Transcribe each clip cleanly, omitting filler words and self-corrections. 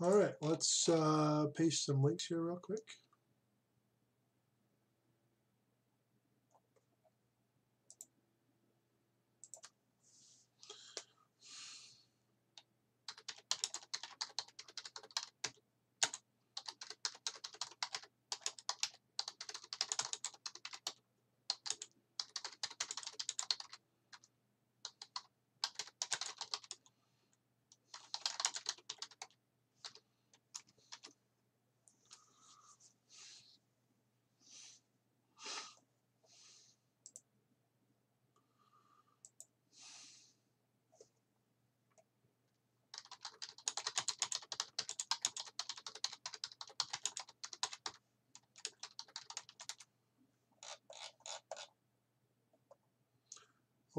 All right, let's paste some links here real quick.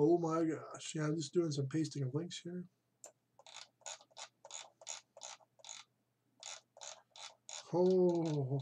Oh my gosh. Yeah, I'm just doing some pasting of links here. Oh.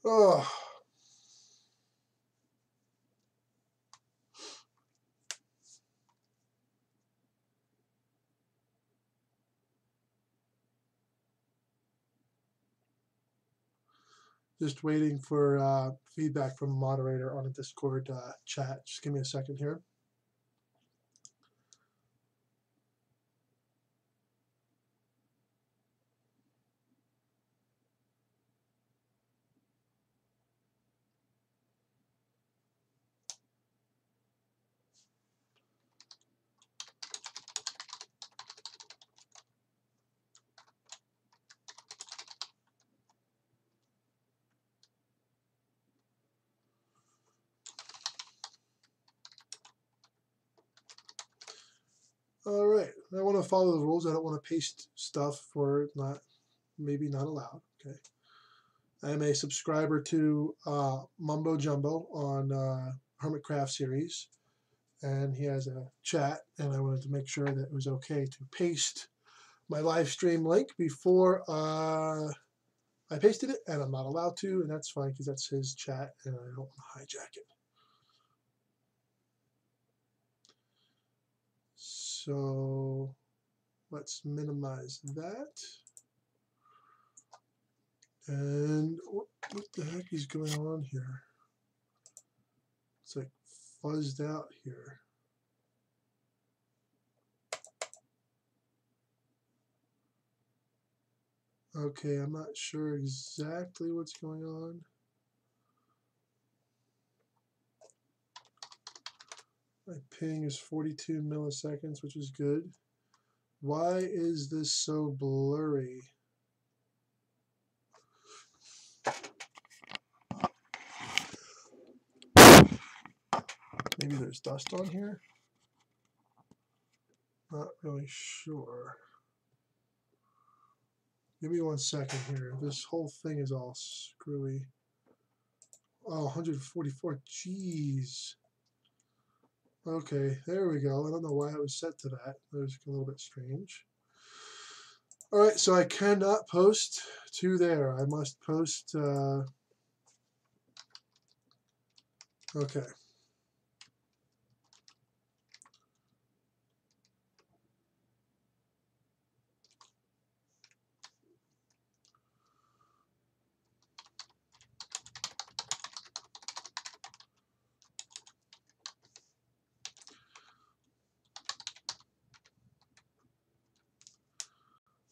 Oh. Just waiting for feedback from a moderator on a Discord chat. Just give me a second here. All right, I want to follow the rules. I don't want to paste stuff for maybe not allowed. Okay. I am a subscriber to Mumbo Jumbo on Hermitcraft series, and he has a chat, and I wanted to make sure that it was okay to paste my live stream link before I pasted it, and I'm not allowed to, and that's fine because that's his chat, and I don't want to hijack it. So let's minimize that. And what the heck is going on here? It's like fuzzed out here. Okay, I'm not sure exactly what's going on. My ping is 42 milliseconds, which is good. Why is this so blurry? Maybe there's dust on here? Not really sure. Give me 1 second here. This whole thing is all screwy. Oh, 144. Jeez. Okay, there we go. I don't know why I was set to that. That was a little bit strange. All right, so I cannot post to there. I must post. Okay.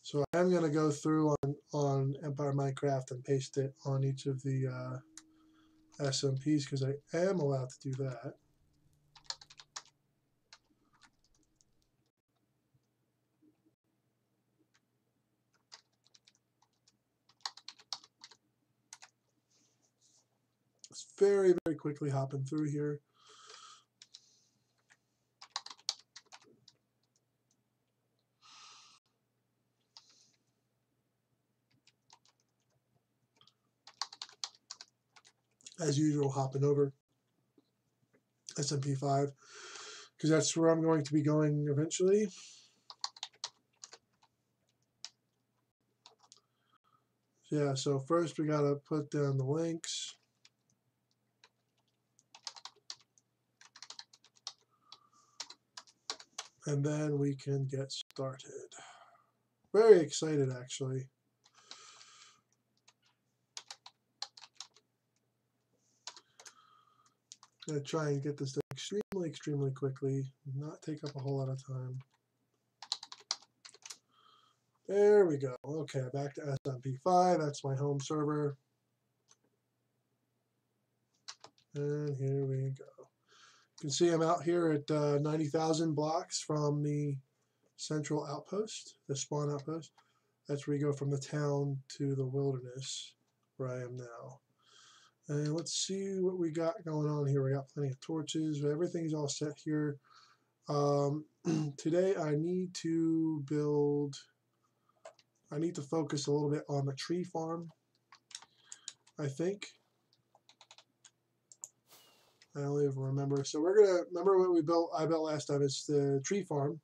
So I'm going to go through on Empire Minecraft and paste it on each of the SMPs because I am allowed to do that. It's very, very quickly hopping through here. As usual, hopping over S&P 5 because that's where I'm going to be going eventually. Yeah, so first we gotta put down the links. And then we can get started. Very excited, actually. I'm gonna try and get this done extremely quickly, not take up a whole lot of time. There we go. Okay, back to S&P 5. That's my home server. And here we go. You can see I'm out here at 90,000 blocks from the central outpost, the spawn outpost. That's where you go from the town to the wilderness, where I am now. And let's see what we got going on here. We got plenty of torches. Everything's all set here. Today I need to focus a little bit on the tree farm, I think. I don't even remember. So we're gonna remember what I built last time. It's the tree farm.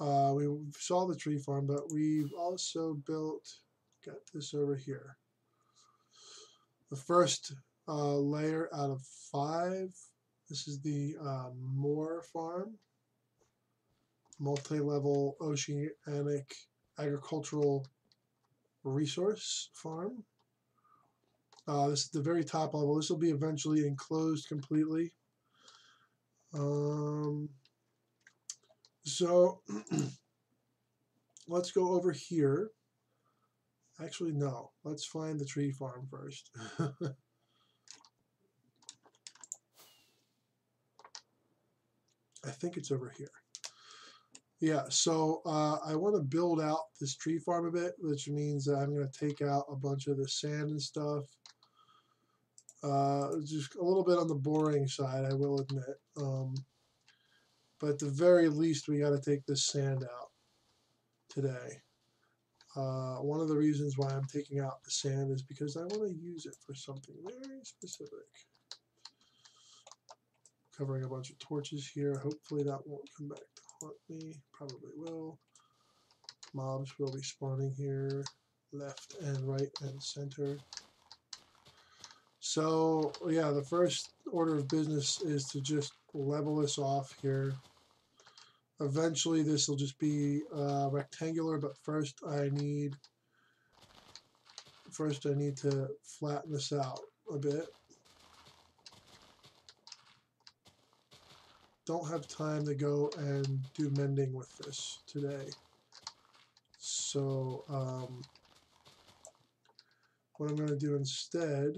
We saw the tree farm, but we've also got this over here. The first layer out of 5. This is the MOAR farm, multi-level oceanic agricultural resource farm. This is the very top level. This will be eventually enclosed completely. So let's go over here. Actually, no. Let's find the tree farm first. I think it's over here. Yeah, so I want to build out this tree farm a bit, which means that I'm going to take out a bunch of the sand and stuff. Just a little bit on the boring side, I will admit. But at the very least, we got to take this sand out today. One of the reasons why I'm taking out the sand is because I want to use it for something very specific. Covering a bunch of torches here. Hopefully that won't come back to haunt me. Probably will. Mobs will be spawning here, left and right and center. So yeah, the first order of business is to just level this off here. Eventually this will just be rectangular, but first I need to flatten this out a bit. Don't have time to go and do mending with this today. So what I'm going to do instead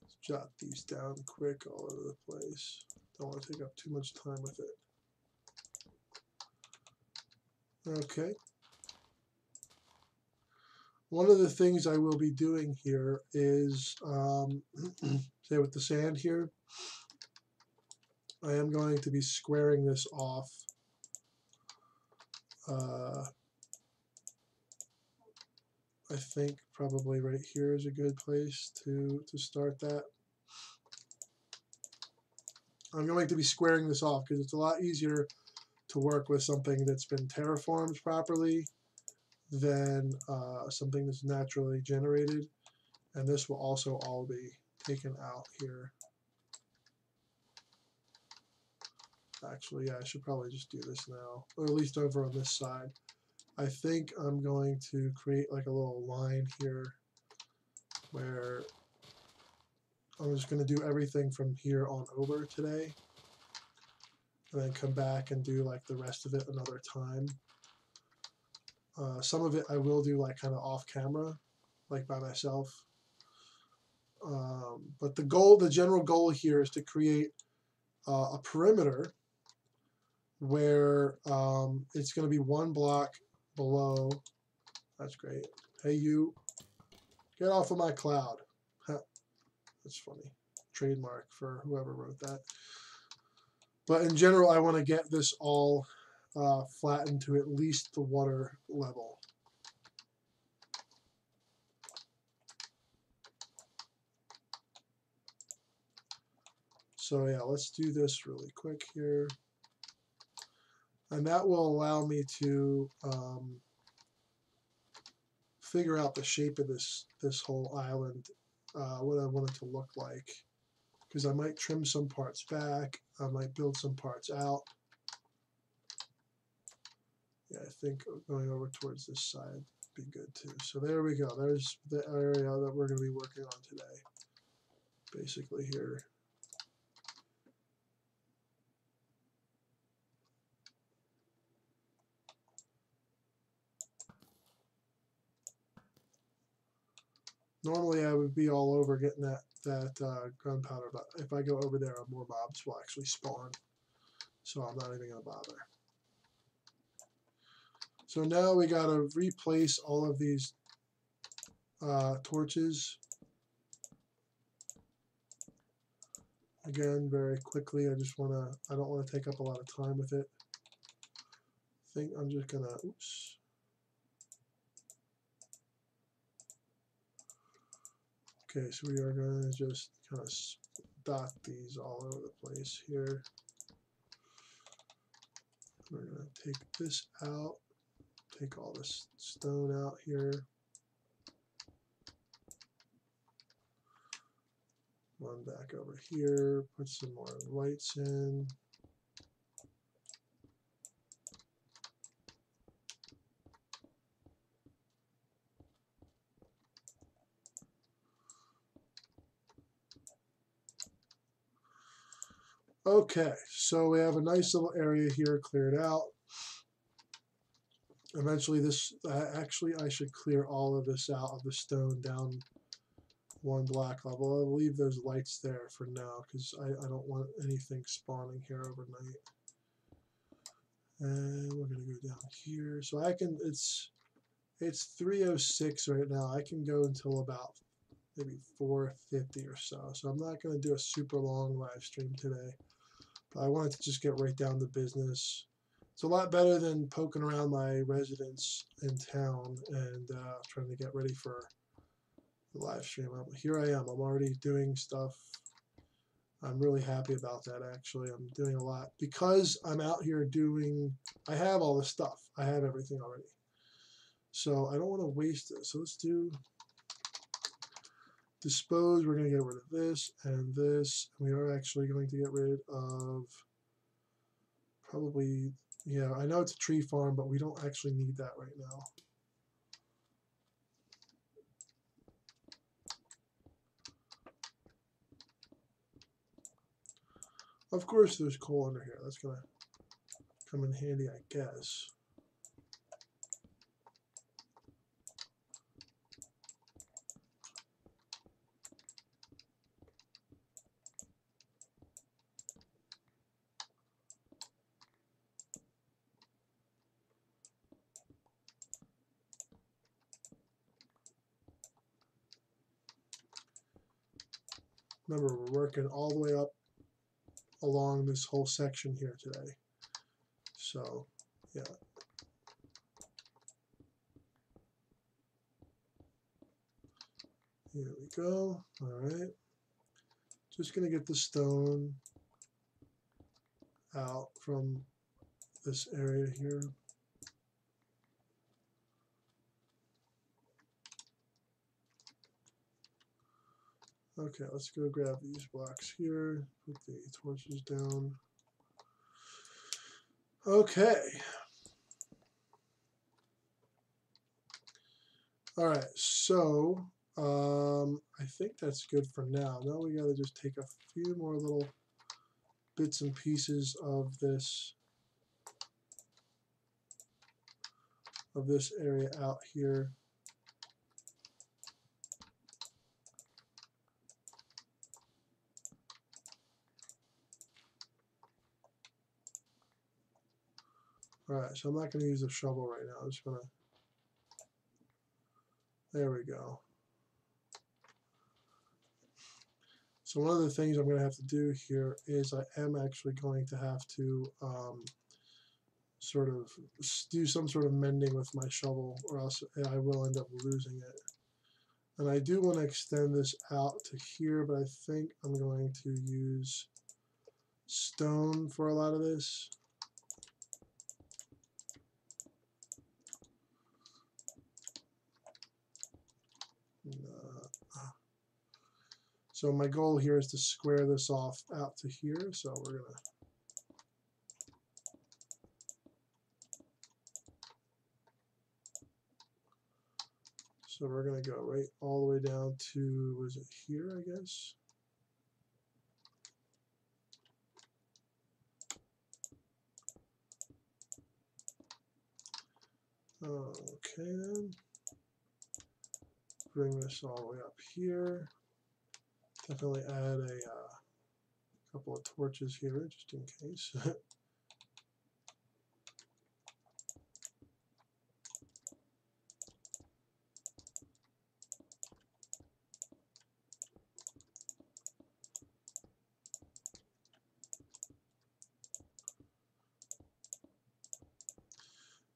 is jot these down quick all over the place. Don't want to take up too much time with it. Okay. One of the things I will be doing here is, say with the sand here, I am going to be squaring this off. I think probably right here is a good place to start that. I'm going to be squaring this off because it's a lot easier to work with something that's been terraformed properly than something that's naturally generated. And this will also all be taken out here. Actually, yeah, I should probably just do this now, or at least over on this side. I think I'm going to create like a little line here where I'm just going to do everything from here on over today, and then come back and do like the rest of it another time. Some of it I will do like kind of off camera, like by myself. But the general goal here is to create a perimeter where it's going to be 1 block below. That's great. Hey, you, get off of my cloud. That's funny. Trademark for whoever wrote that. But in general, I want to get this all flattened to at least the water level. So yeah, let's do this really quick here. And that will allow me to figure out the shape of this whole island, what I want it to look like. Because I might trim some parts back, I might build some parts out. Yeah, I think going over towards this side would be good too. So there we go. There's the area that we're going to be working on today, basically here. Normally I would be all over getting that gunpowder, but if I go over there, more mobs will actually spawn. So I'm not even going to bother. So now we got to replace all of these torches. Again, very quickly. I don't want to take up a lot of time with it. I think I'm just going to, oops. Okay, so we are going to just kind of dot these all over the place here. We're going to take this out, take all this stone out here. Run back over here, put some more lights in. Okay, so we have a nice little area here cleared out. Eventually this, actually I should clear all of this out of the stone down one block level. I'll leave those lights there for now because I don't want anything spawning here overnight. And we're going to go down here. So I can, it's 3:06 right now. I can go until about maybe 4:50 or so. So I'm not going to do a super long live stream today. But I wanted to just get right down to business. It's a lot better than poking around my residence in town and trying to get ready for the live stream. Here I am. I'm already doing stuff. I'm really happy about that, actually. I'm doing a lot. Because I'm out here doing, I have all the stuff. I have everything already. So I don't want to waste it. So let's do dispose. We're going to get rid of this and this. We are actually going to get rid of probably, yeah, I know it's a tree farm, but we don't actually need that right now. Of course, there's coal under here. That's going to come in handy, I guess. Remember, we're working all the way up along this whole section here today. So, yeah. Here we go. All right. Just going to get the stone out from this area here. Okay, let's go grab these blocks here, put the torches down. Okay. All right, so I think that's good for now. Now we got to just take a few more little bits and pieces of this area out here. Alright, so I'm not going to use the shovel right now. I'm just going to, there we go. So one of the things I'm going to have to do here is I am actually going to have to sort of do some sort of mending with my shovel, or else I will end up losing it. And I do want to extend this out to here, but I think I'm going to use stone for a lot of this. So my goal here is to square this off out to here. So we're gonna go right all the way down to, was it here, I guess? Okay then. Bring this all the way up here. Definitely add a couple of torches here just in case.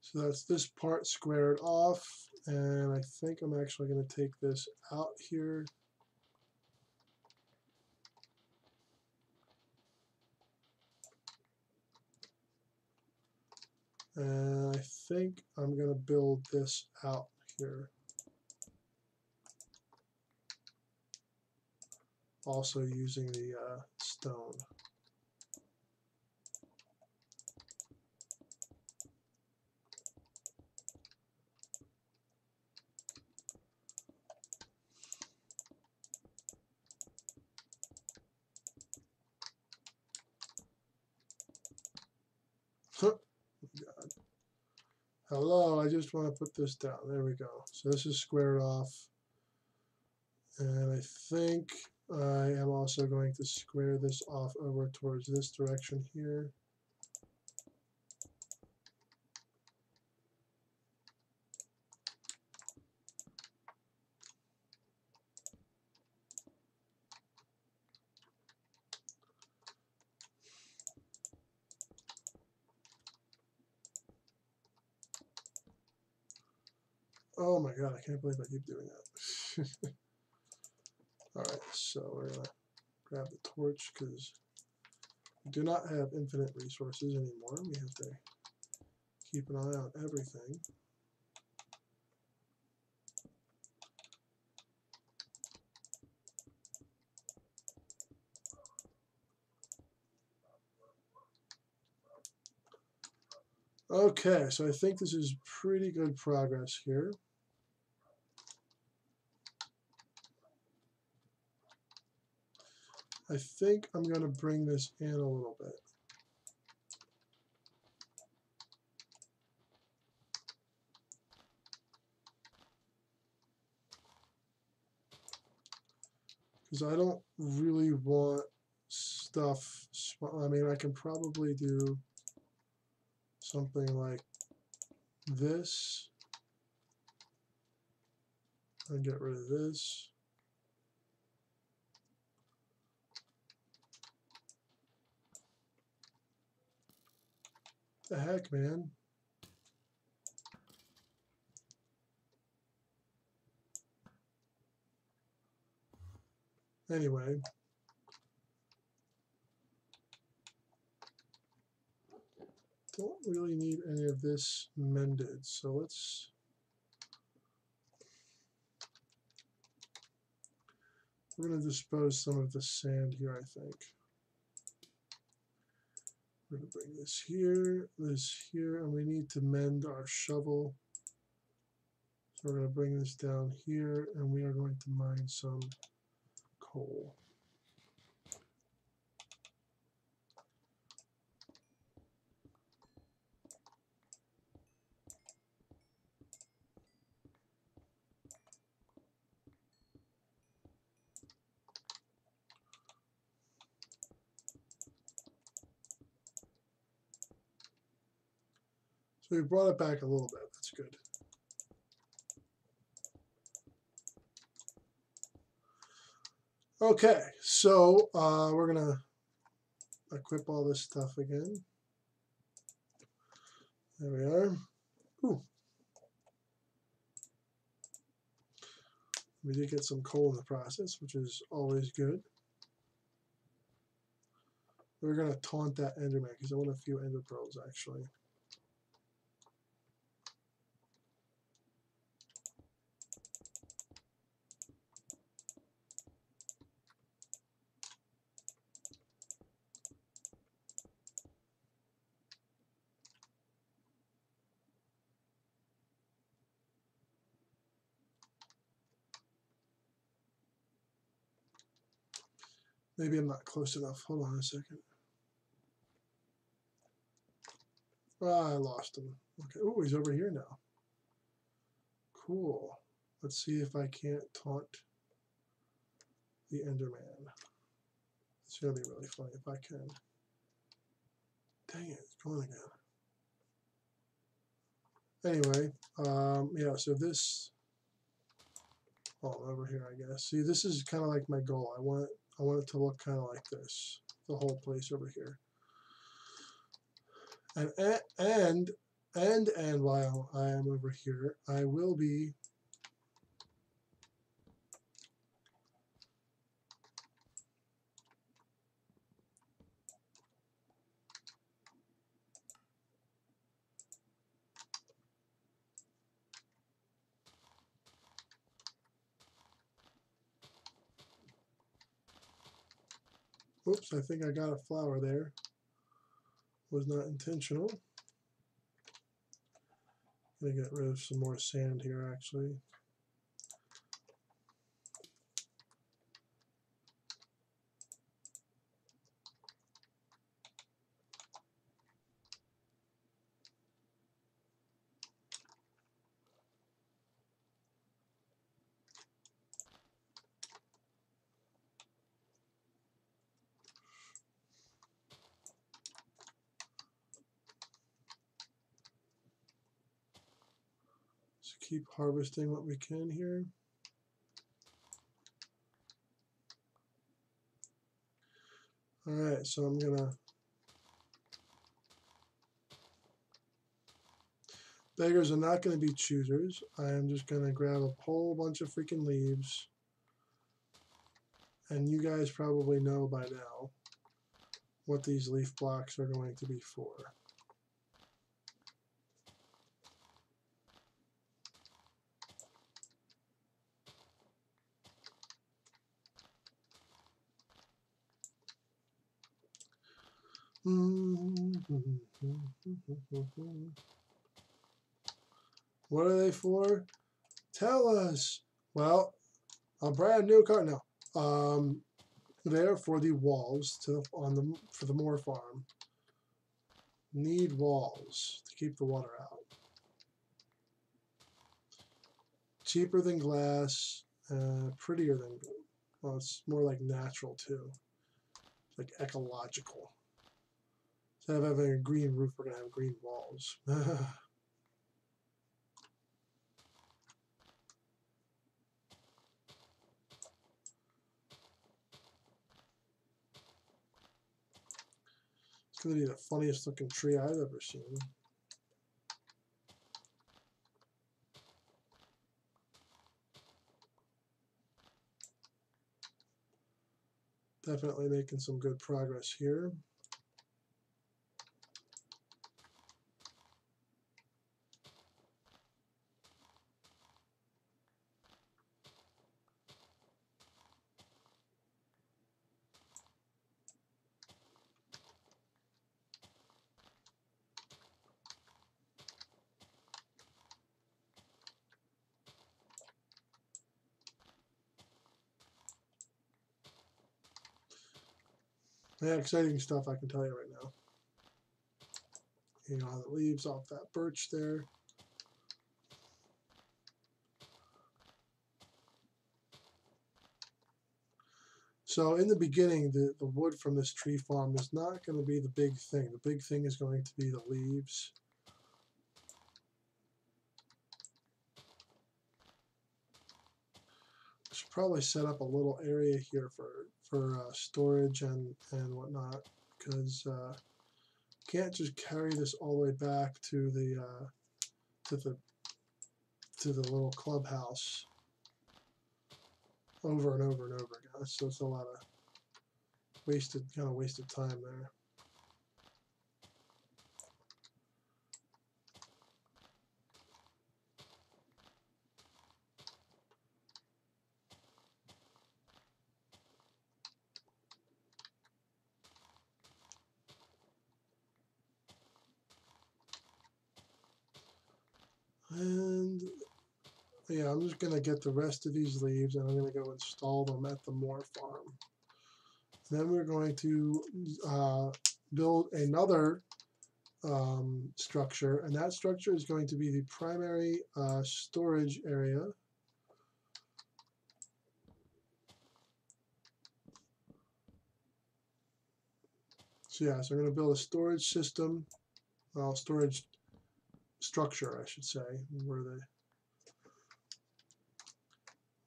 So that's this part squared off, and I think I'm actually going to take this out here. And I think I'm going to build this out here. Also using the stone. God. Hello, I just want to put this down. There we go. So this is squared off. And I think I am also going to square this off over towards this direction here. Oh my god, I can't believe I keep doing that. Alright, so we're going to grab the torch because we do not have infinite resources anymore. We have to keep an eye on everything. Okay, so I think this is pretty good progress here. I think I'm going to bring this in a little bit. Because I don't really want stuff. I mean, I can probably do something like this and get rid of this. The heck, man. Anyway. Don't really need any of this mended, so we're going to dispose some of the sand here, I think. We're going to bring this here, and we need to mend our shovel. So we're going to bring this down here, and we are going to mine some coal. We brought it back a little bit. That's good. Okay, so we're gonna equip all this stuff again. There we are. Ooh. We did get some coal in the process, which is always good. We're gonna taunt that Enderman because I want a few Ender Pearls actually. Maybe I'm not close enough. Hold on a second. Ah, I lost him. Okay. Oh, he's over here now. Cool. Let's see if I can't taunt the Enderman. It's gonna be really funny if I can. Dang it, it's going again. Anyway, yeah, so this over here, I guess. See, this is kind of like my goal. I want it to look kind of like this, the whole place over here. And while I am over here, I will be oops, I think I got a flower there. Was not intentional. I'm gonna get rid of some more sand here actually. So keep harvesting what we can here. All right, so I'm gonna beggars are not going to be choosers. I am just going to grab a whole bunch of freaking leaves. And you guys probably know by now what these leaf blocks are going to be for. What are they for? Tell us. Well, a brand new car. No, they're for the walls for the MOAR farm. Need walls to keep the water out. Cheaper than glass, prettier than. Well, it's more like natural too, like ecological. Instead of having a green roof, we're gonna have green walls. It's gonna be the funniest looking tree I've ever seen. Definitely making some good progress here. Yeah, exciting stuff I can tell you right now. You know, the leaves off that birch there. So in the beginning, the wood from this tree farm is not going to be the big thing. The big thing is going to be the leaves. probably set up a little area here for storage and whatnot, because can't just carry this all the way back to the little clubhouse over and over and over again. So it's a lot of wasted time there. And yeah, I'm just going to get the rest of these leaves and I'm going to go install them at the MOAR farm. Then we're going to build another structure, and that structure is going to be the primary storage area. So yeah, so I'm going to build a storage system, storage structure, I should say. Where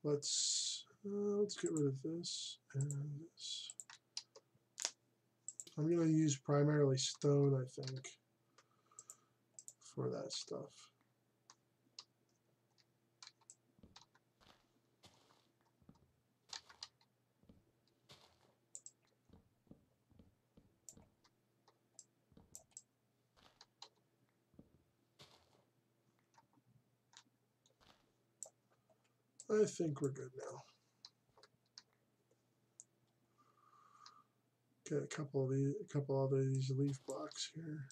let's get rid of this and this. I'm going to use primarily stone, I think, for that stuff. I think we're good now. Get a couple of these leaf blocks here.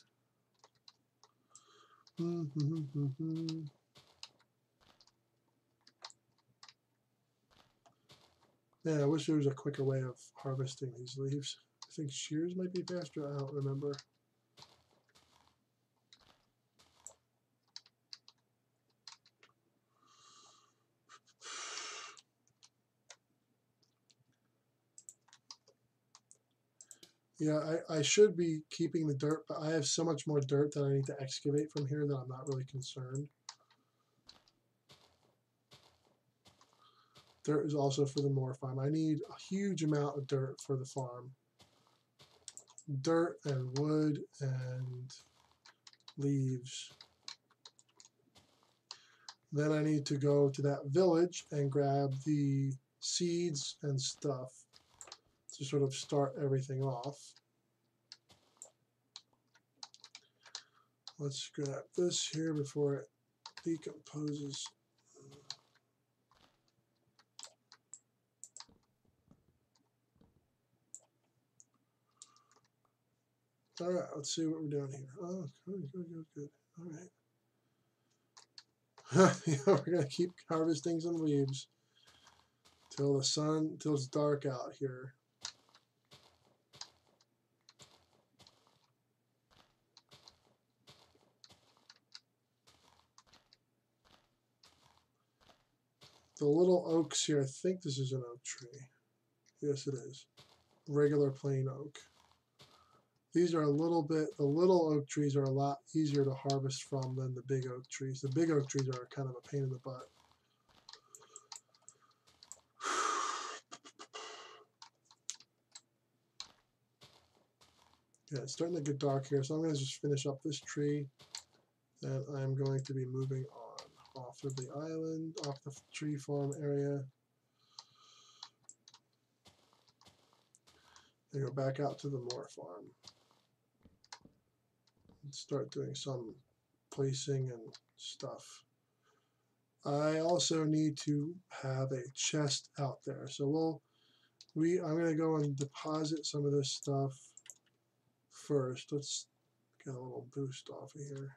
Yeah, I wish there was a quicker way of harvesting these leaves. I think shears might be faster. I don't remember. Yeah, I should be keeping the dirt, but I have so much more dirt that I need to excavate from here that I'm not really concerned. Dirt is also for the MOAR farm. I need a huge amount of dirt for the farm. Dirt and wood and leaves. Then I need to go to that village and grab the seeds and stuff to sort of start everything off. Let's grab this here before it decomposes. All right, let's see what we're doing here. Oh, good. All right. Yeah, we're gonna keep harvesting some leaves till it's dark out here. The little oaks here, I think this is an oak tree. Yes, it is. Regular plain oak. These are the little oak trees are a lot easier to harvest from than the big oak trees. The big oak trees are kind of a pain in the butt. Yeah, it's starting to get dark here, so I'm going to just finish up this tree. Then I'm going to be moving on off of the island, off the tree farm area. And go back out to the MOAR farm. And start doing some placing and stuff. I also need to have a chest out there. So I'm going to go and deposit some of this stuff first. Let's get a little boost off of here.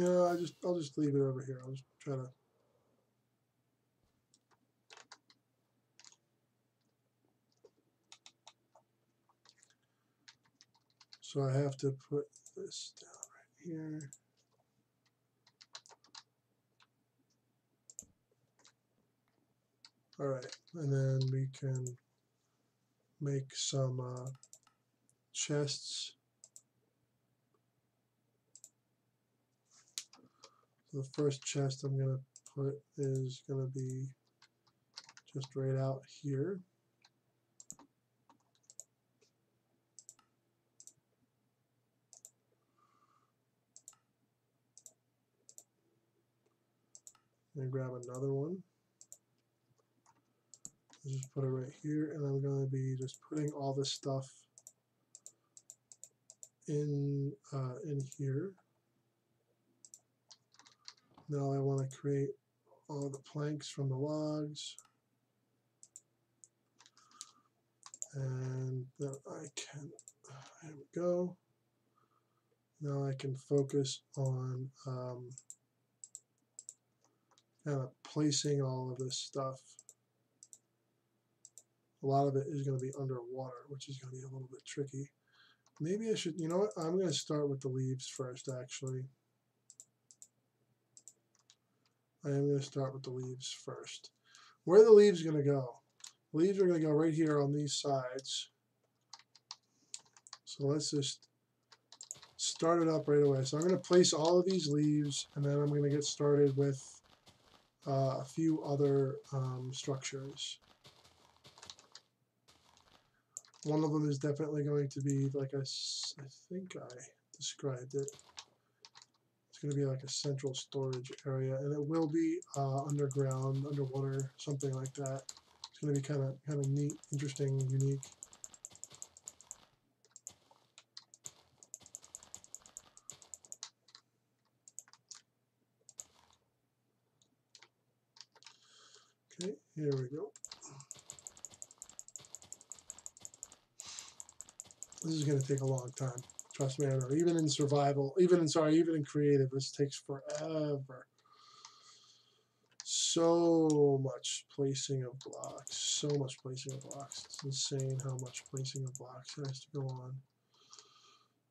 No, I'll just leave it over here. I'll just try to. So I have to put this down right here. All right, and then we can make some chests. So the first chest I'm going to put is going to be just right out here. And grab another one. Just put it right here, and I'm going to be just putting all this stuff in here. Now I want to create all the planks from the logs, and then I can, there we go. Now I can focus on kind of placing all of this stuff. A lot of it is going to be underwater, which is going to be a little bit tricky. Maybe I should, you know what, I'm going to start with the leaves first, actually. I am going to start with the leaves first. Where are the leaves going to go? The leaves are going to go right here on these sides. So let's just start it up right away. So I'm going to place all of these leaves, and then I'm going to get started with a few other structures. One of them is definitely going to be like I think I described it. It's going to be like a central storage area, and it will be underground, underwater, something like that. It's going to be kind of neat, interesting, unique. Okay, here we go. This is going to take a long time. Trust me, I know. Even in survival, even in creative, this takes forever. So much placing of blocks. So much placing of blocks. It's insane how much placing of blocks has to go on.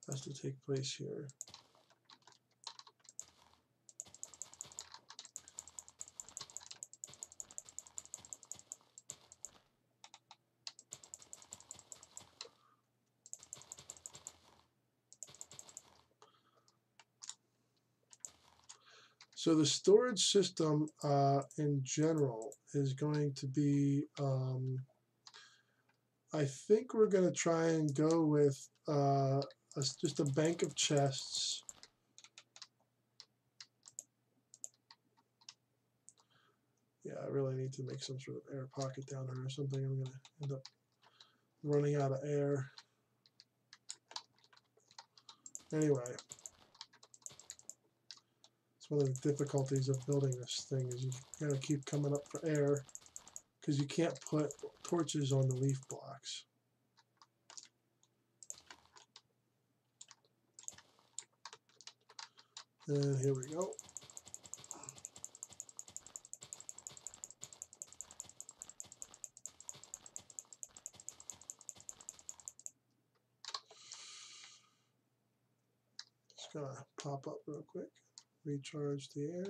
Has to take place here. So the storage system in general is going to be, I think we're going to try and go with just a bank of chests. Yeah, I really need to make some sort of air pocket down here or something. I'm going to end up running out of air. Anyway. One of the difficulties of building this thing is you gotta keep coming up for air because you can't put torches on the leaf blocks. And here we go. Just gonna pop up real quick, recharge the air.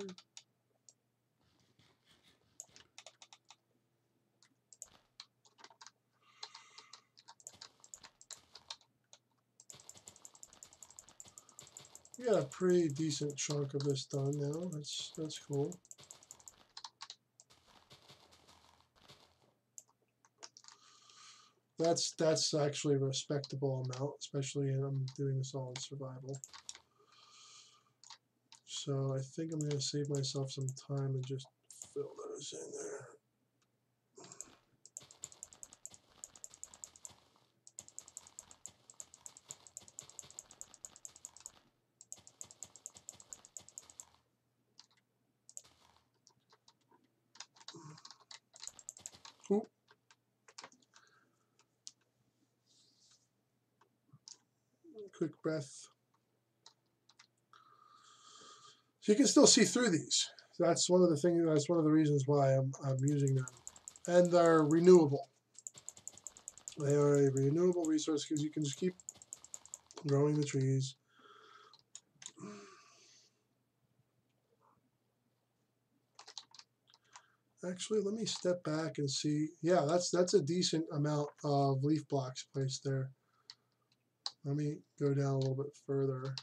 We got a pretty decent chunk of this done now. That's cool. That's actually a respectable amount, especially when I'm doing this all in survival. So I think I'm gonna save myself some time and just fill those in there. Ooh. Quick breath. So you can still see through these. So that's one of the things. That's one of the reasons why I'm using them, and they're renewable. They are a renewable resource because you can just keep growing the trees. Actually, let me step back and see. Yeah, that's a decent amount of leaf blocks placed there. Let me go down a little bit further.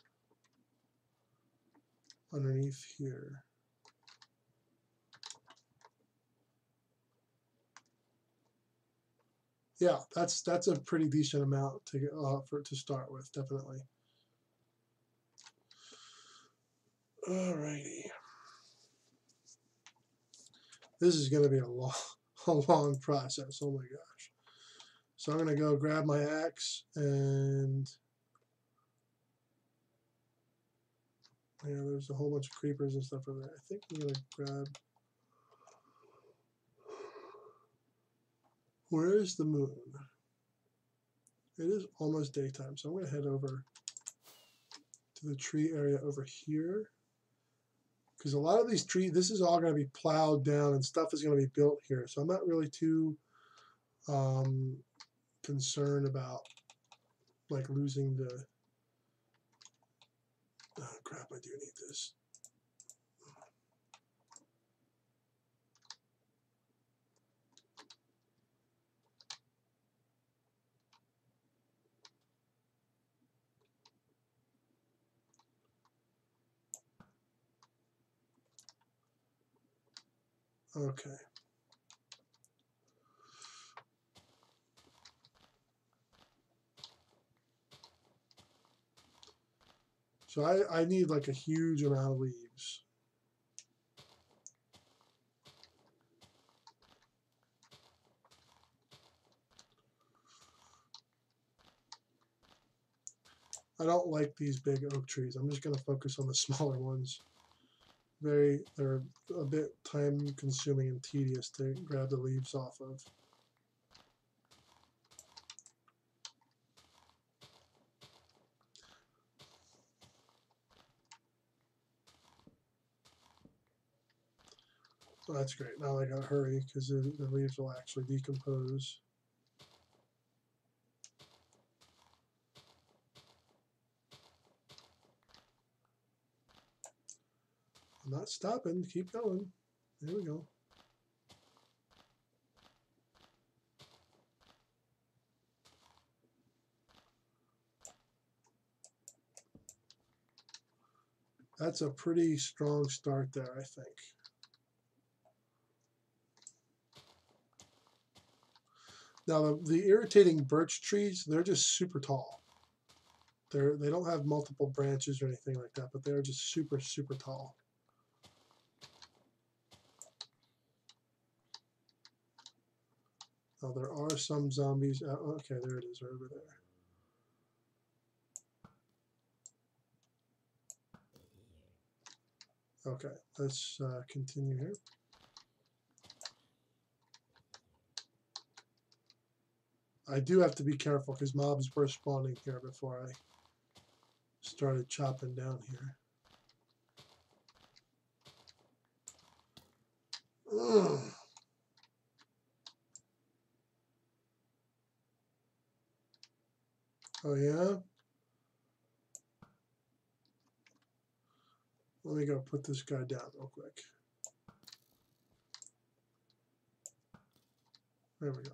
underneath here. Yeah, that's a pretty decent amount to get to start with, definitely. Alrighty. This is going to be a long process. Oh my gosh. So I'm going to go grab my axe and yeah, there's a whole bunch of creepers and stuff over there. I think I'm going to grab. Where is the moon? It is almost daytime, so I'm going to head over to the tree area over here. Because a lot of these trees, this is all going to be plowed down and stuff is going to be built here. So I'm not really too concerned about like losing the, oh crap, I do need this. Okay. So I need like a huge amount of leaves. I don't like these big oak trees. I'm just going to focus on the smaller ones. They're a bit time consuming and tedious to grab the leaves off of. So that's great. Now I gotta hurry because the leaves will actually decompose. I'm not stopping. Keep going. There we go. That's a pretty strong start there, I think. Now the irritating birch trees, they're just super tall. They don't have multiple branches or anything like that, but they're just super tall. Now there are some zombies. Okay, there it is, right over there. Okay, let's continue here. I do have to be careful because mobs were spawning here before I started chopping down here. Ugh. Oh yeah? Let me go put this guy down real quick. There we go.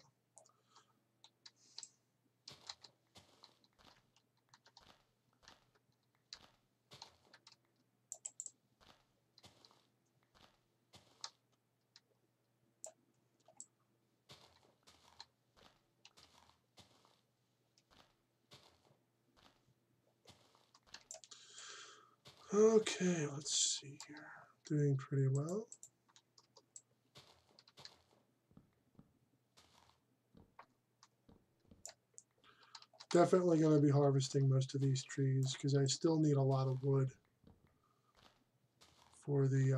Okay, let's see here. Doing pretty well. Definitely going to be harvesting most of these trees because I still need a lot of wood for the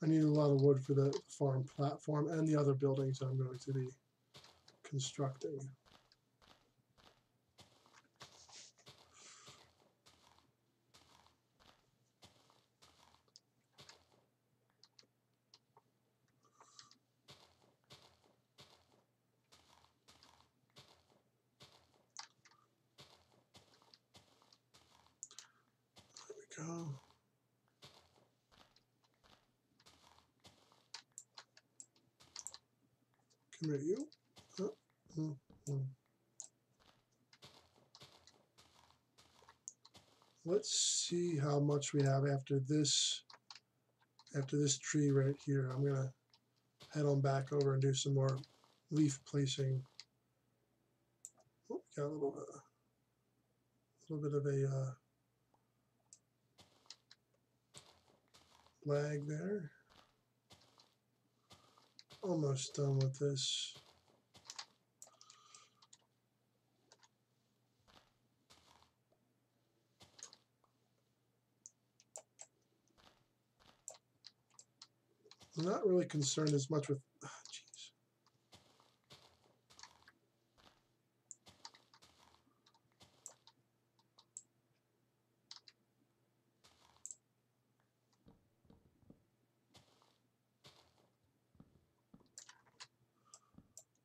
I need a lot of wood for the farm platform and the other buildings I'm going to be constructing. There we go. Come here, you. let's see how much we have after this tree right here. I'm gonna head on back over and do some more leaf placing. Oh, got a little bit of a lag there. Almost done with this. I'm not really concerned as much with, jeez.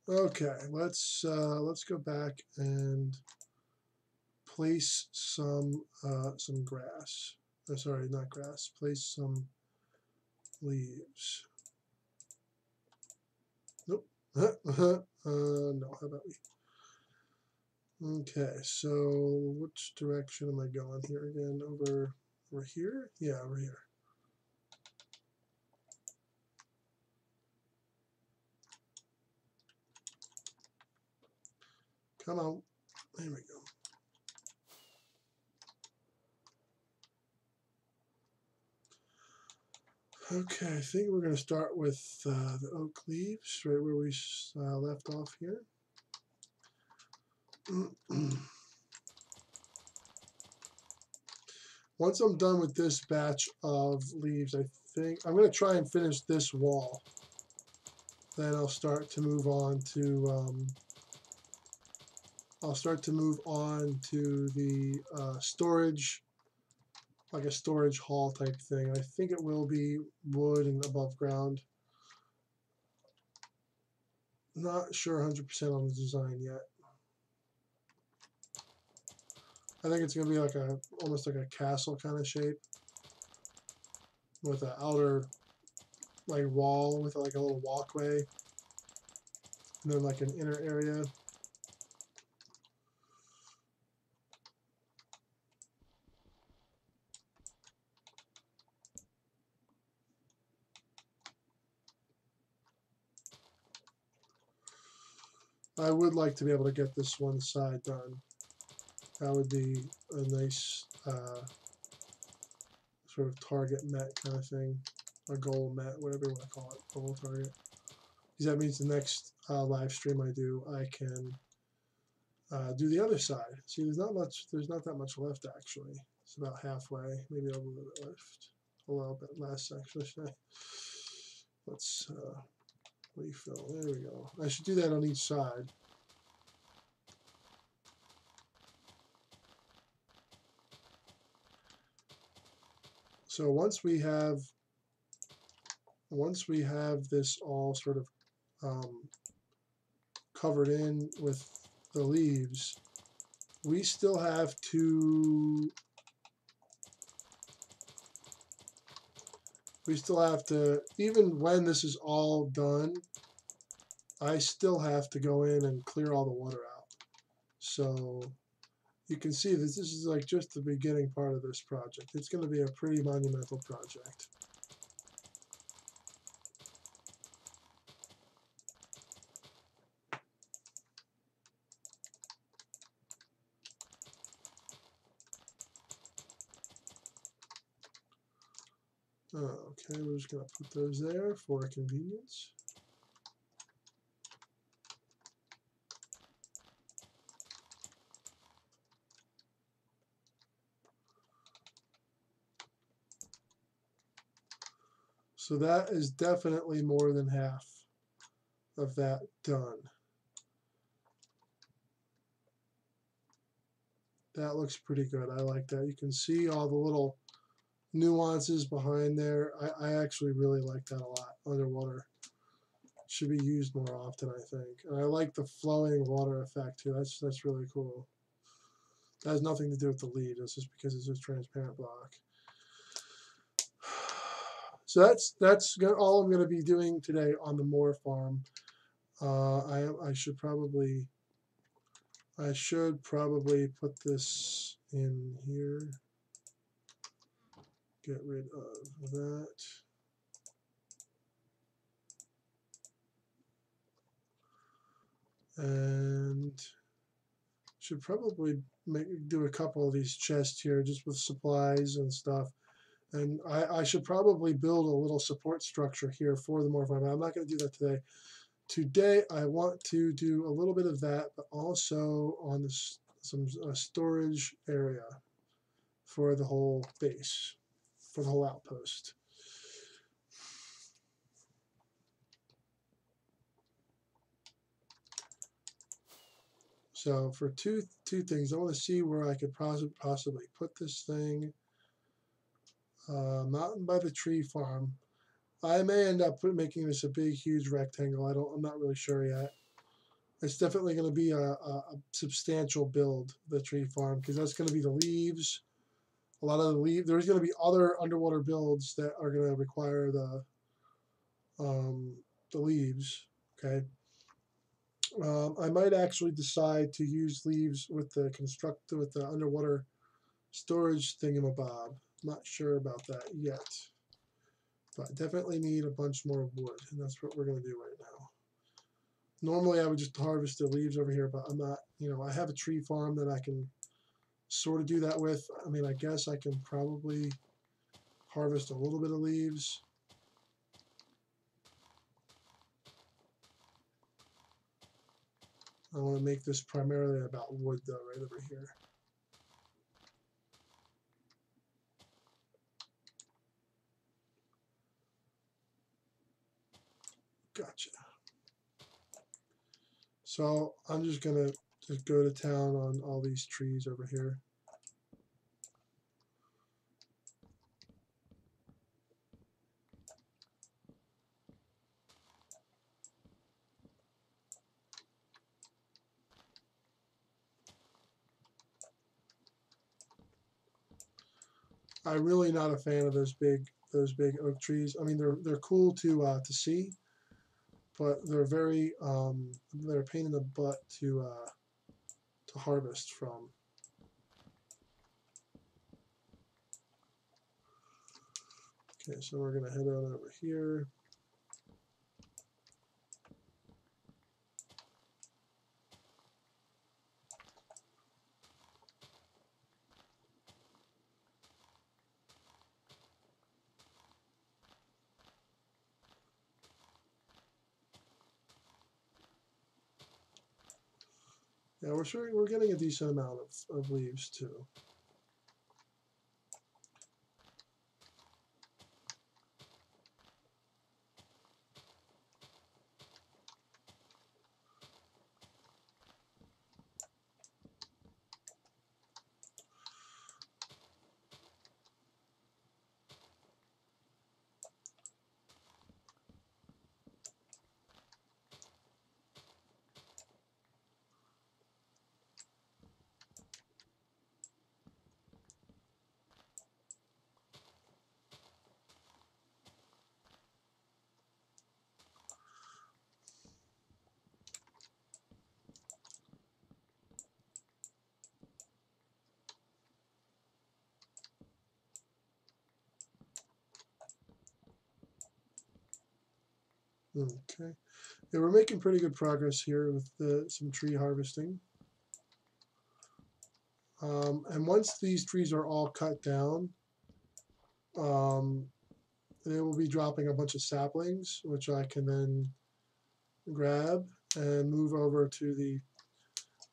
Okay, let's go back and place some grass. Sorry, not grass. Place some leaves. Nope. No. How about we? Okay, so which direction am I going here again? Over here? Yeah, over here. Come on. There we go. Okay, I think we're going to start with the oak leaves, right where we left off here. Once I'm done with this batch of leaves, I think I'm going to try and finish this wall. Then I'll start to move on to the storage, like a storage hall type thing. I think it will be wood and above ground. Not sure 100% on the design yet. I think it's going to be like almost like a castle kind of shape with an outer like wall with like a little walkway, and then like an inner area. I would like to be able to get this one side done. That would be a nice sort of target met kind of thing, a goal met, whatever you want to call it, goal target. Because that means the next live stream I do, I can do the other side. See, there's not that much left actually. It's about halfway, maybe a little bit left, a little bit less actually. Let's refill. There we go. I should do that on each side. So once we have this all sort of covered in with the leaves, we still have to even when this is all done, I still have to go in and clear all the water out. So you can see that this is like just the beginning part of this project. It's going to be a pretty monumental project. Okay, we're just going to put those there for convenience. So that is definitely more than half of that done. That looks pretty good. I like that. You can see all the little nuances behind there. I actually really like that a lot. Underwater should be used more often, I think. And I like the flowing water effect too. That's really cool. That has nothing to do with the lead. It's just because it's a transparent block. So that's all I'm going to be doing today on the MOAR farm. I should probably put this in here. get rid of that. And should probably do a couple of these chests here just with supplies and stuff. And I should probably build a little support structure here for the MOAR farm. I'm not going to do that today. Today, I want to do a little bit of that, but also on this, some storage area for the whole base, for the whole outpost. So for two things, I want to see where I could possibly put this thing. Mountain by the tree farm. I may end up making this a big, huge rectangle. I'm not really sure yet. It's definitely going to be a substantial build, the tree farm, because that's going to be the leaves. A lot of the leaves. There's going to be other underwater builds that are going to require the leaves. Okay. I might actually decide to use leaves with the underwater storage thingamabob. Not sure about that yet, but I definitely need a bunch more wood, and that's what we're going to do right now. Normally, I would just harvest the leaves over here, but I'm not. I have a tree farm that I can sort of do that with. I mean, I guess I can probably harvest a little bit of leaves. I want to make this primarily about wood, though, right over here. Gotcha. So I'm just going to just go to town on all these trees over here. I'm really not a fan of those big oak trees. I mean, they're cool to see, but they're very they're a pain in the butt to harvest from. Okay, so we're gonna head on over here. Yeah, we're getting a decent amount of leaves too. Okay. Yeah, we're making pretty good progress here with some tree harvesting. And once these trees are all cut down, they will be dropping a bunch of saplings, which I can then grab and move over to the.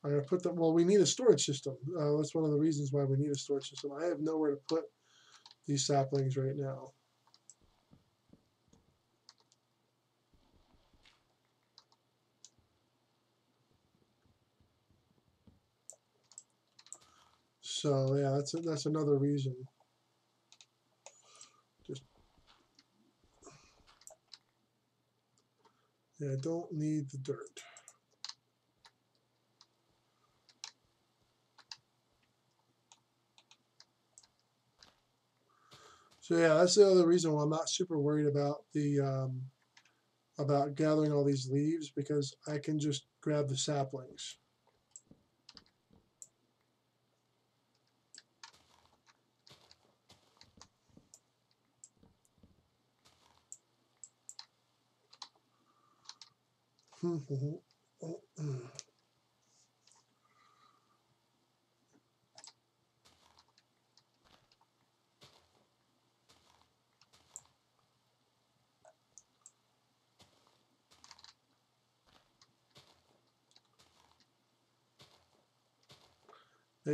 I'm going to put them. Well, we need a storage system. That's one of the reasons why we need a storage system. I have nowhere to put these saplings right now. So yeah, that's another reason. Just yeah, I don't need the dirt. So yeah, that's the other reason why I'm not super worried about the about gathering all these leaves, because I can just grab the saplings. May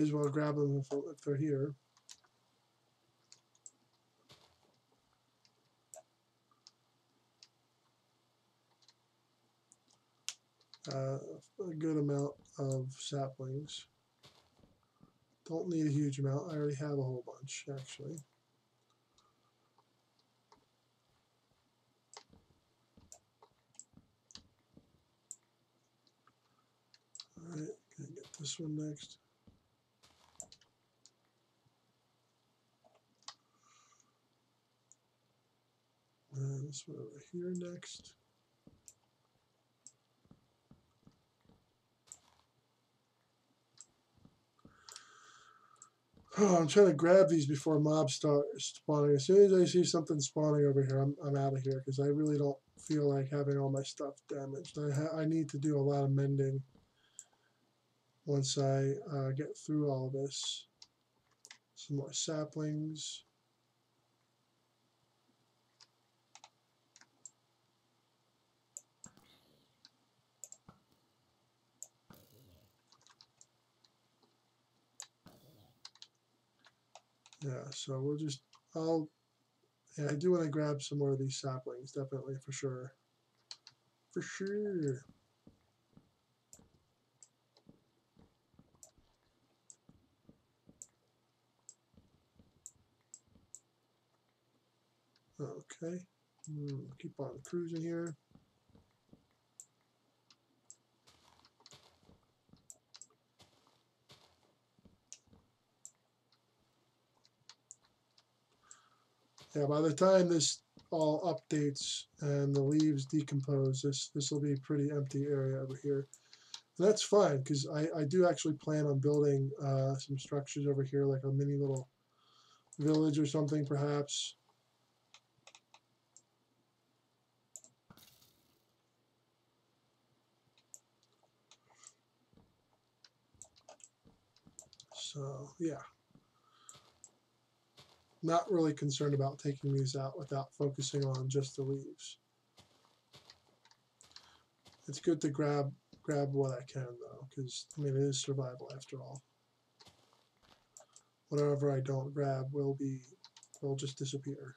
as well grab them if they're here. A good amount of saplings. Don't need a huge amount. I already have a whole bunch, actually. All right, gonna get this one next. And this one over here next. Oh, I'm trying to grab these before mobs start spawning. As soon as I see something spawning over here, I'm out of here because I really don't feel like having all my stuff damaged. I need to do a lot of mending once I get through all of this. Some more saplings. Yeah, so we'll just, yeah, I do want to grab some more of these saplings, definitely, for sure. For sure. Okay. Keep on cruising here. Yeah, by the time this all updates and the leaves decompose, this will be a pretty empty area over here. And that's fine, because I do actually plan on building some structures over here, like a mini little village or something, perhaps. So, yeah. Not really concerned about taking these out without focusing on just the leaves. It's good to grab what I can, though, because, I mean, it is survival after all. Whatever I don't grab will just disappear.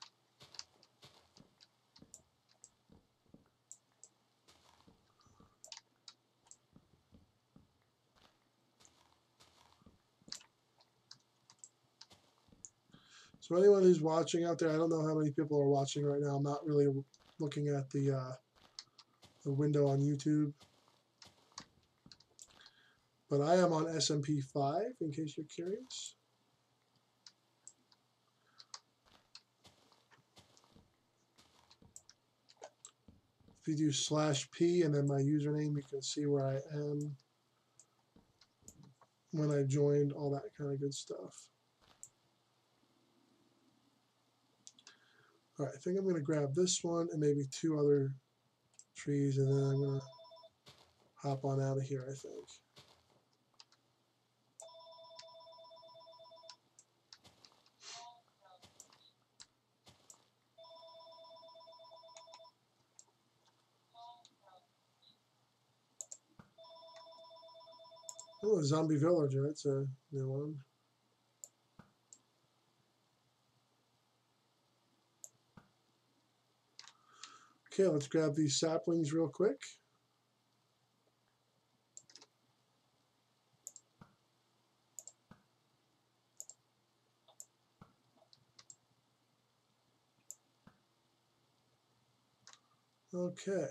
So anyone who's watching out there, I don't know how many people are watching right now. I'm not really looking at the window on YouTube. But I am on SMP 5, in case you're curious. If you do /P and then my username, you can see where I am when I joined, all that kind of good stuff. All right, I think I'm going to grab this one and maybe 2 other trees, and then I'm going to hop on out of here, I think. Oh, a zombie villager. That's a new one. Okay, let's grab these saplings real quick. Okay.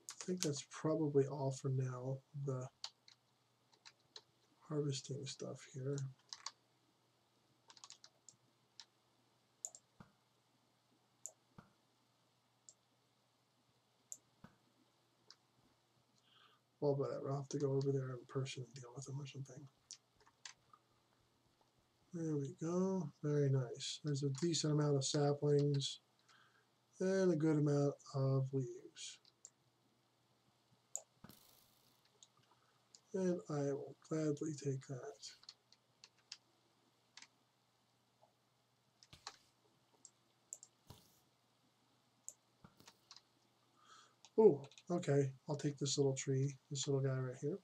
I think that's probably all for now, the harvesting stuff here. Well, whatever. I'll have to go over there in person and deal with them or something. There we go. Very nice. There's a decent amount of saplings. and a good amount of leaves. And I will gladly take that. Oh, okay. I'll take this little tree, this little guy right here.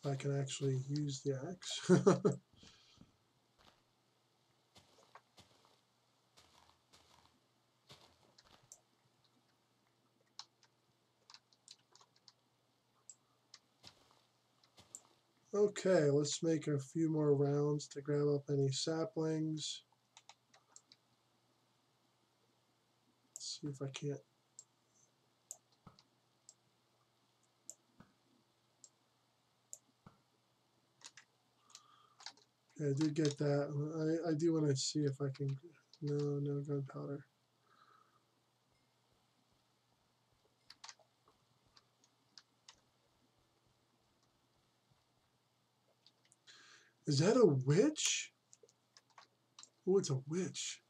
I can actually use the axe. Okay, let's make a few more rounds to grab up any saplings. Let's see if I can't. Okay, I did get that. I do want to see if I can. No gunpowder. Is that a witch? Oh, it's a witch.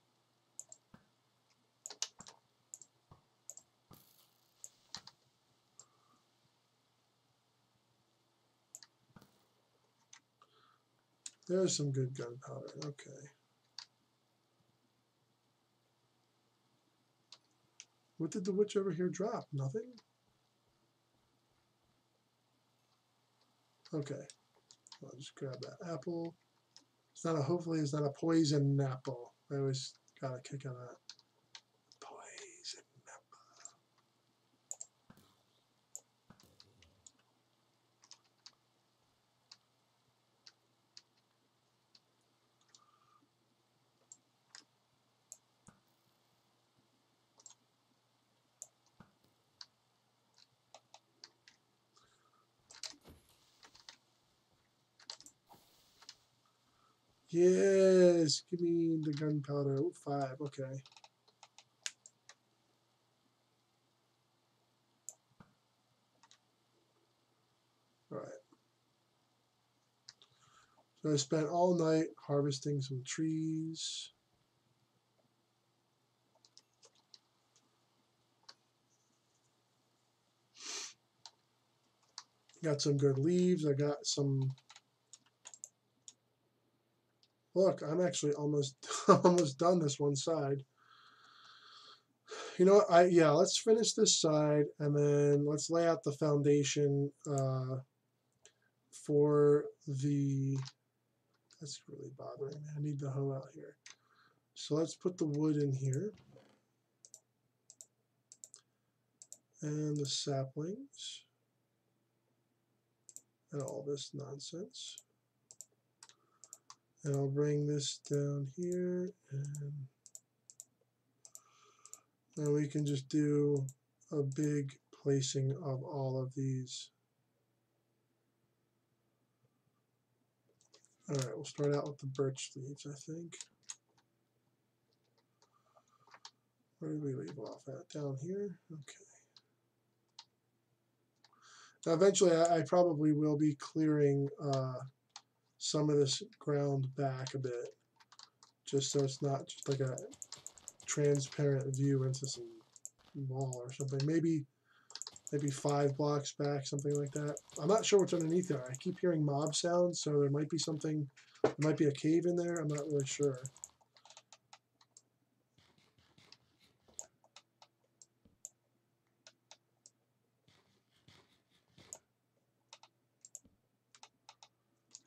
There's some good gunpowder. Okay. What did the witch over here drop? Nothing? Okay. I'll just grab that apple. It's not a, hopefully it's not a poison apple. I always got a kick out of that. Poison apple. Yes, give me the gunpowder. Oh, 5, okay. All right. So I spent all night harvesting some trees. Got some good leaves. I got some. Look, I'm actually almost almost done this one side. You know what? Yeah, let's finish this side and then let's lay out the foundation for the. That's really bothering me. I need the hoe out here. So let's put the wood in here and the saplings and all this nonsense. And I'll bring this down here and we can just do a big placing of all of these. All right, we'll start out with the birch leaves, I think. Where did we leave off at? Down here? Okay. Now, eventually, I probably will be clearing some of this ground back a bit, just so it's not just like a transparent view into some wall or something. Maybe 5 blocks back, something like that. I'm not sure what's underneath there. I keep hearing mob sounds, so there might be something. There might be a cave in there. I'm not really sure.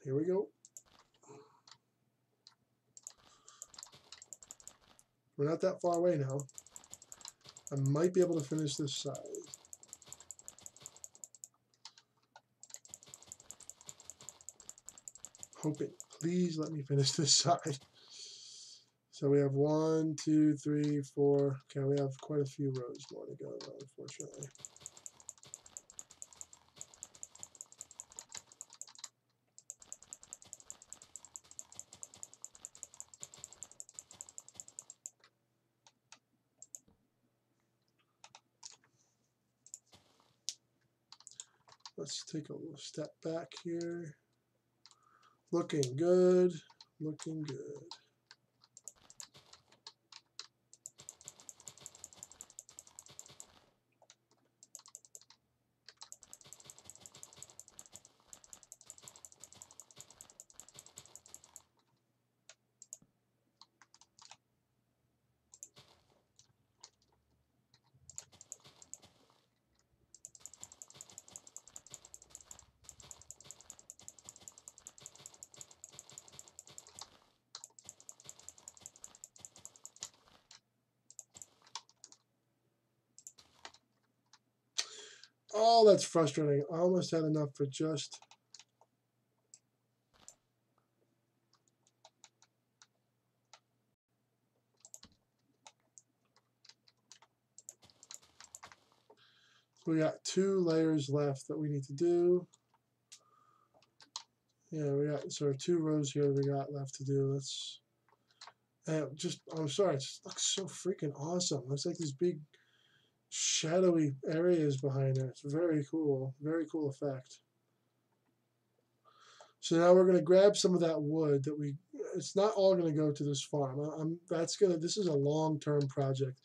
Here we go. We're not that far away now. I might be able to finish this side. Hoping. Please let me finish this side. So we have 1, 2, 3, 4. Okay, we have quite a few rows more to go, though, unfortunately. Let's take a little step back here. Looking good. Looking good. Oh, that's frustrating. I almost had enough for just... So we got 2 layers left that we need to do. Yeah, we got sort of 2 rows here we got left to do. Let's... I'm sorry, it just looks so freaking awesome. Looks like these big shadowy areas behind it. It's very cool effect. So now we're going to grab some of that wood that it's not all going to go to this farm. This is a long-term project.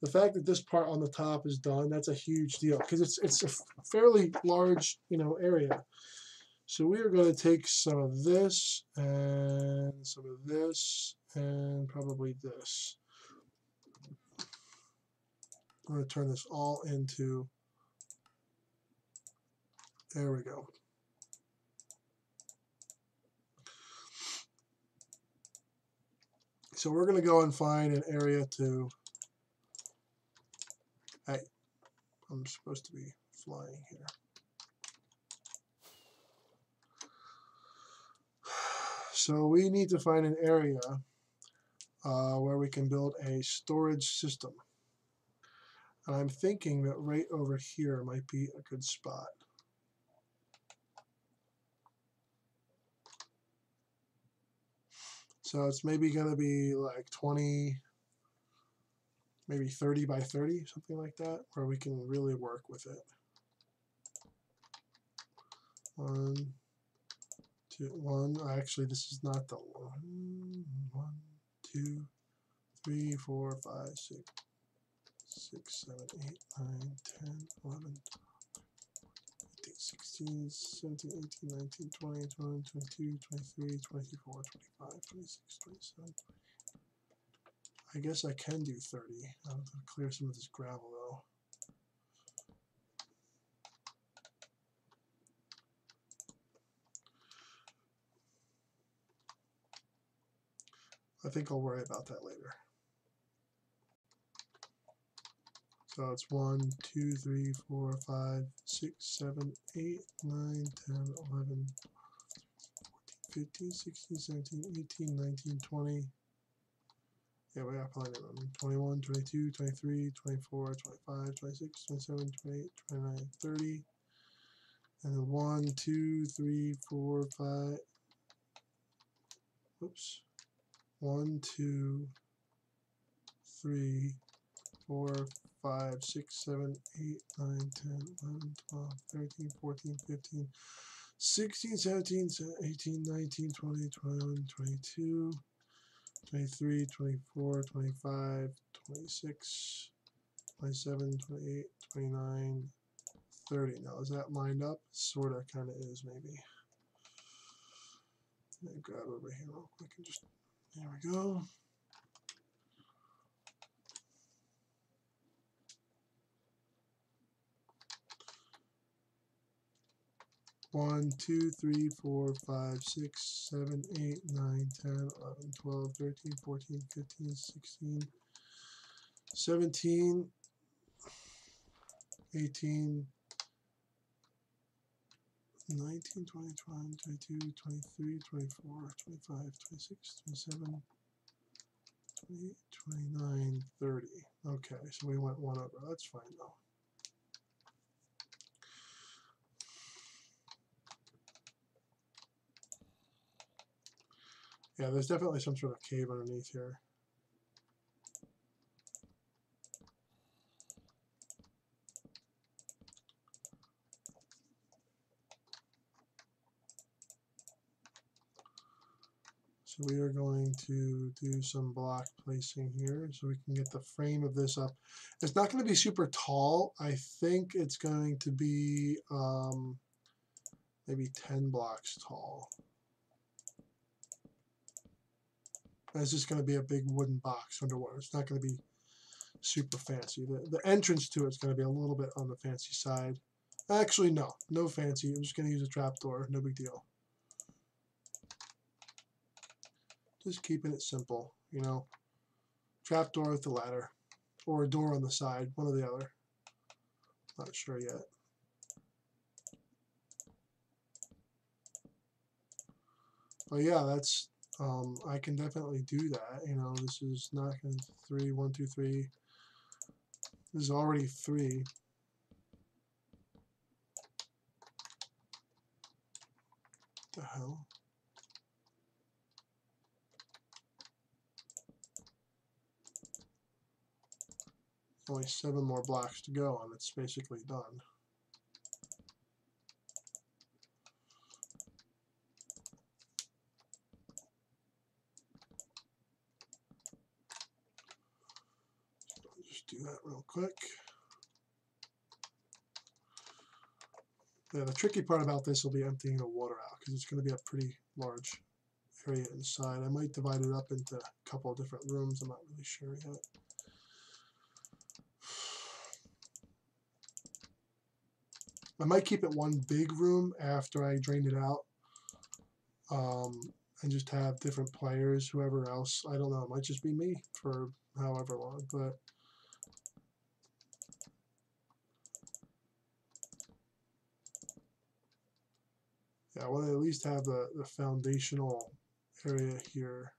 The fact that this part on the top is done, that's a huge deal because it's a fairly large, area. So we are going to take some of this and some of this and probably this. I'm going to turn this all into, there we go. So we're going to go and find an area to, hey, I'm supposed to be flying here. So we need to find an area where we can build a storage system. And I'm thinking that right over here might be a good spot. So it's maybe going to be like 20, maybe 30 by 30, something like that, where we can really work with it. 1, 2, 1. Actually, this is not the one. 1, 2, 3, 4, 5, 6, 7, 8, 9, 10, 11, 16, 17, 18, 19, 20, 21, 22, 23, 24, 25, 26, 27. I guess I can do 30. I'll have to clear some of this gravel though. I think I'll worry about that later. So it's 1, 2, 3, 4, 5, 6, 7, 8, 9, 10, 11, 14, 15, 16, 17, 18, 19, 20. Yeah, we got plenty of them. 21, 22, 23, 24, 25, 26, 27, 28, 29, 30. And then 1, 2, 3, 4, 5. Oops. 1, 2, 3, 4, 5, 6, 7, 8, 9, 10, 11, 12, 13, 14, 15, 16, 17, 18, 19, 20, 21, 22, 23, 24, 25, 26, 27, 28, 29, 30. Now, is that lined up? Sort of, kind of is, maybe. Let me grab over here real quick and just, there we go. One, 2, 3, 4, 5, 6, 7, 8, 9, 10, 11, 12, 13, 14, 15, 16, 17, 18, 19, 20, 21, 22, 23, 24, 25, 26, 27, 28, 29, 30. Okay, so we went 1 over. That's fine though. Yeah, there's definitely some sort of cave underneath here. So we are going to do some block placing here so we can get the frame of this up. It's not going to be super tall. I think it's going to be maybe 10 blocks tall. And it's just going to be a big wooden box underwater. It's not going to be super fancy. The entrance to it's going to be a little bit on the fancy side. Actually, no fancy. I'm just going to use a trapdoor. No big deal. Just keeping it simple, Trapdoor with the ladder, or a door on the side, one or the other. Not sure yet. But yeah, that's I can definitely do that. You know, this is not going to 3, 1, 2, 3. This is already 3. What the hell? Only 7 more blocks to go, and it's basically done. Just do that real quick. Yeah, the tricky part about this will be emptying the water out because it's going to be a pretty large area inside. I might divide it up into a couple of different rooms. I'm not really sure yet. I might keep it one big room after I drain it out, and just have different players, whoever else. I don't know. It might just be me for however long, but yeah, I want to at least have the foundational area here.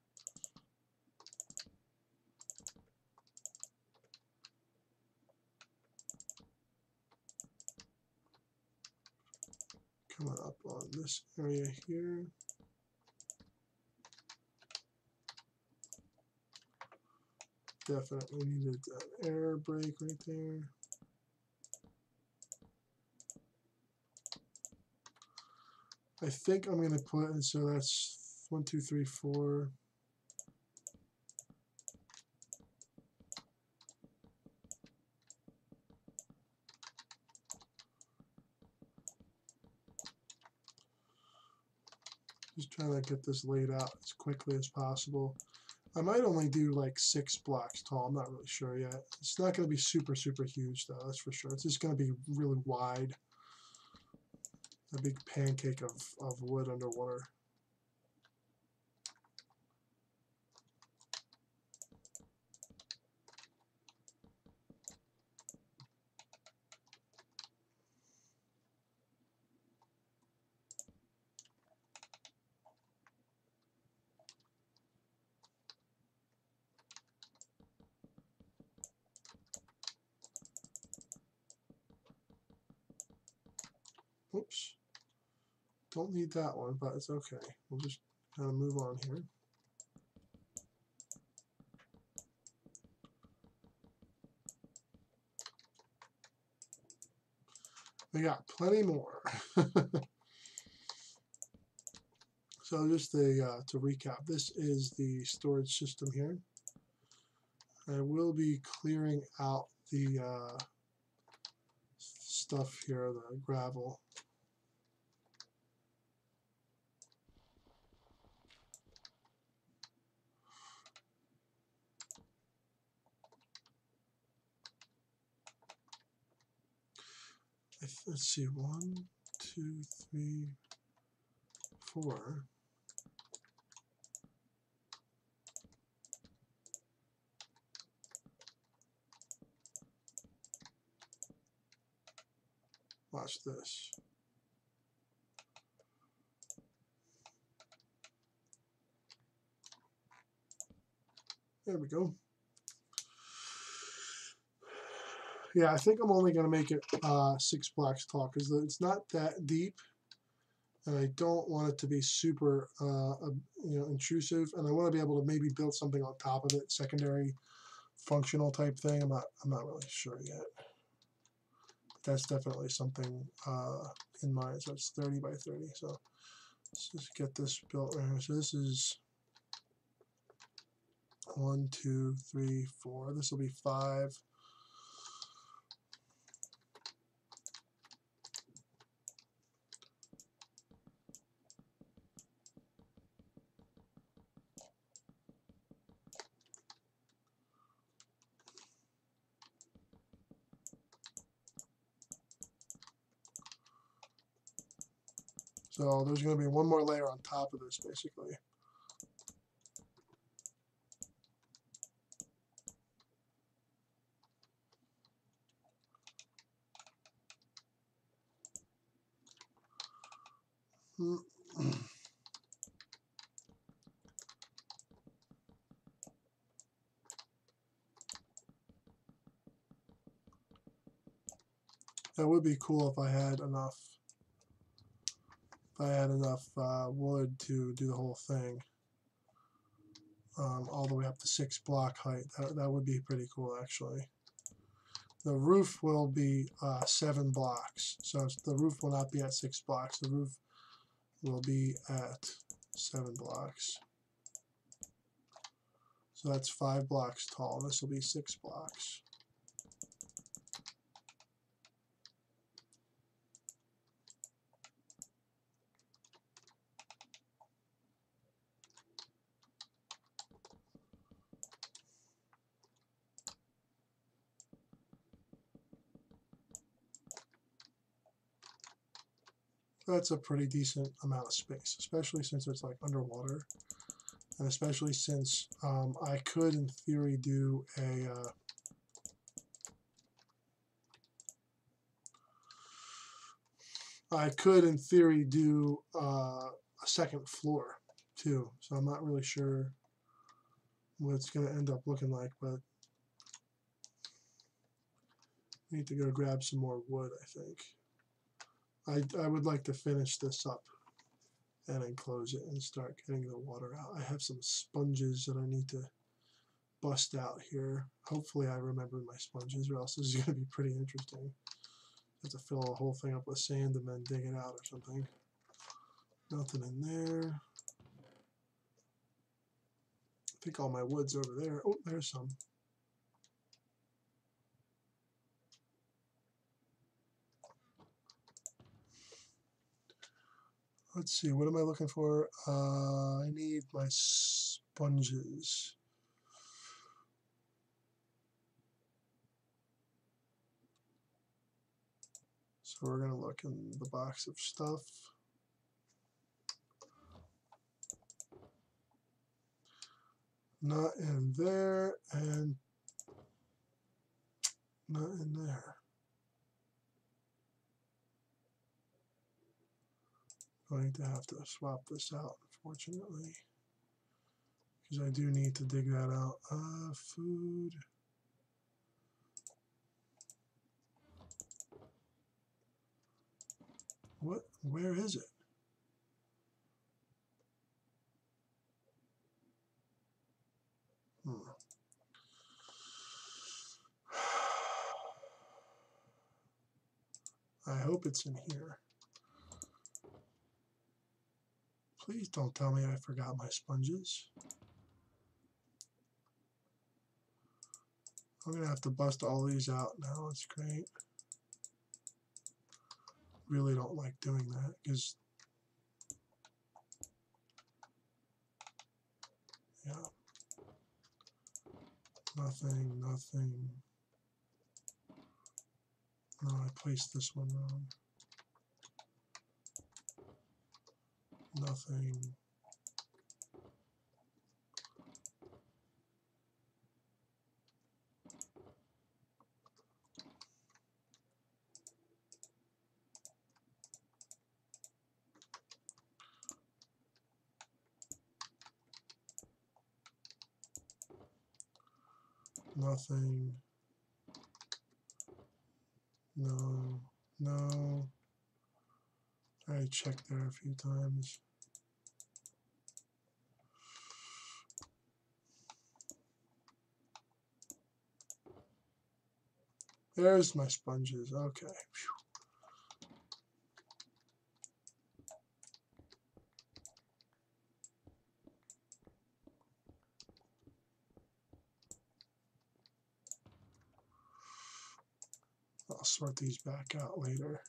Coming up on this area here. Definitely needed an air break right there. I think I'm going to put, and so that's 1, 2, 3, 4. Just trying to get this laid out as quickly as possible. I might only do like 6 blocks tall. I'm not really sure yet. It's not going to be super, super huge though, that's for sure. It's just going to be really wide. A big pancake of wood underwater. Oops. Don't need that one, but it's okay. We'll just kind of move on here. We got plenty more. So just to recap, this is the storage system here. I will be clearing out the stuff here, the gravel. Let's see, 1, 2, 3, 4. Watch this. There we go. Yeah, I think I'm only going to make it 6 blocks tall because it's not that deep, and I don't want it to be super intrusive, and I want to be able to maybe build something on top of it, secondary functional type thing. I'm not really sure yet. But that's definitely something in mind. So it's 30 by 30. So let's just get this built right here. So this is 1, 2, 3, 4. This will be 5. So there's going to be one more layer on top of this, basically. That would be cool if I had enough. If I had enough wood to do the whole thing, all the way up to 6 block height. That would be pretty cool, actually. The roof will be 7 blocks, so the roof will not be at 6 blocks. The roof will be at 7 blocks. So that's 5 blocks tall. This will be 6 blocks. That's a pretty decent amount of space, especially since it's like underwater, and especially since I could, in theory, do a second floor too. So I'm not really sure what it's going to end up looking like, but I need to go grab some more wood, I think. I would like to finish this up and then close it and start getting the water out. I have some sponges that I need to bust out here. Hopefully I remember my sponges, or else this is going to be pretty interesting. I have to fill the whole thing up with sand and then dig it out or something. Nothing in there. I think all my wood's over there. Oh, there's some. Let's see, what am I looking for? I need my sponges. So we're going to look in the box of stuff. Not in there, and not in there. Going to have to swap this out, unfortunately, because I do need to dig that out. Food. What? Where is it? I hope it's in here. Please don't tell me I forgot my sponges. I'm going to have to bust all these out now. It's great. Really don't like doing that because, yeah. Nothing. No, I placed this one wrong. Nothing. Nothing. No. I checked there a few times. There's my sponges. Okay. Whew. I'll sort these back out later.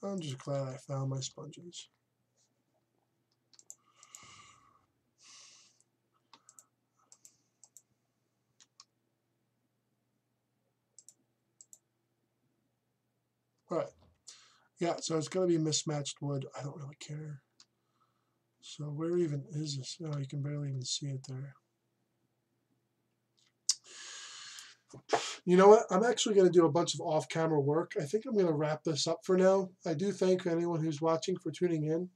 I'm just glad I found my sponges. All right. Yeah, so it's going to be mismatched wood. I don't really care. So where even is this? Oh, you can barely even see it there. You know what? I'm actually going to do a bunch of off-camera work. I think I'm going to wrap this up for now. I do thank anyone who's watching for tuning in.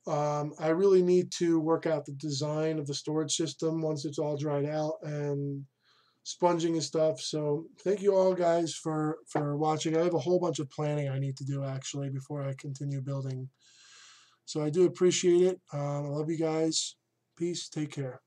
I really need to work out the design of the storage system once it's all dried out, and sponging and stuff. So thank you all guys for watching. I have a whole bunch of planning I need to do actually before I continue building. So I do appreciate it. I love you guys. Peace. Take care.